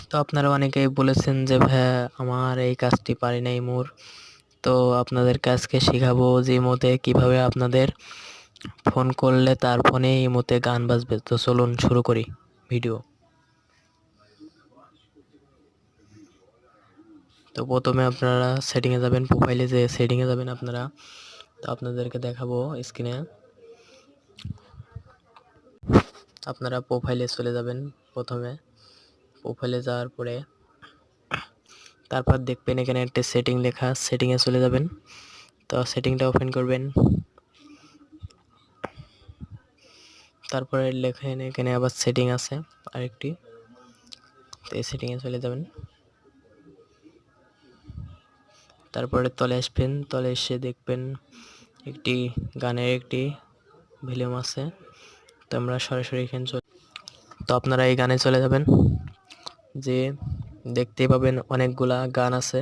তো আপনারা অনেকেই বলেছেন যে ভাইয়া আমার এই কাজটি পারি নাই মোর। তো আপনাদেরকে আজকে শিখাবো যে ইমোতে কিভাবে আপনাদের ফোন করলে তার ফোনে ইমোতে গান বাজবে। তো চলুন শুরু করি ভিডিও। তো প্রথমে আপনারা সেটিংয়ে যাবেন, প্রোফাইলে যে সেটিংয়ে যাবেন আপনারা। তো আপনাদেরকে দেখাবো স্ক্রিনে। আপনারা প্রোফাইলে চলে যাবেন। প্রথমে প্রোফাইলে যাওয়ার পরে তারপর দেখবেন এখানে একটা সেটিং লেখা, সেটিংয়ে চলে যাবেন। তো সেটিংটা ওপেন করবেন। তারপরে লেখেন এখানে আবার সেটিং আছে আরেকটি, তো এই সেটিংয়ে চলে যাবেন। তারপরে তলে আসবেন, তলে এসে দেখবেন একটি গানের একটি ভলিউম আছে। তো আমরা সরাসরি এখানে তো আপনারা এই গানে চলে যাবেন, যে দেখতেই পাবেন অনেকগুলা গান আছে।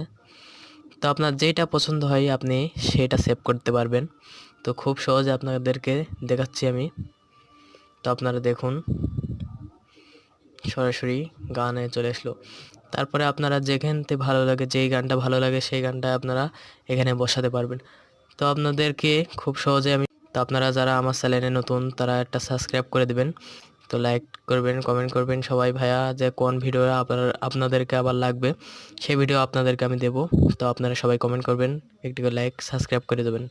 তো আপনার যেটা পছন্দ হয় আপনি সেটা সেভ করতে পারবেন। তো খুব সহজে আপনাদেরকে দেখাচ্ছি আমি। তো আপনারা দেখুন সরাসরি গানে চলে আসলো। তারপরে আপনারা যেখান থেকে ভালো লাগে, যেই গানটা ভালো লাগে সেই গানটা আপনারা এখানে বসাতে পারবেন। তো আপনাদেরকে খুব সহজে আমি, তো আপনারা যারা আমার চ্যানেলে নতুন তারা একটা সাবস্ক্রাইব করে দিবেন। তো লাইক করবেন, কমেন্ট করবেন সবাই ভাইয়া, যে কোন ভিডিও আপনাদেরকে আবার লাগবে সেই ভিডিও আপনাদেরকে আমি দেব। তো আপনারা সবাই কমেন্ট করবেন, একটি করে লাইক সাবস্ক্রাইব করে দেবেন।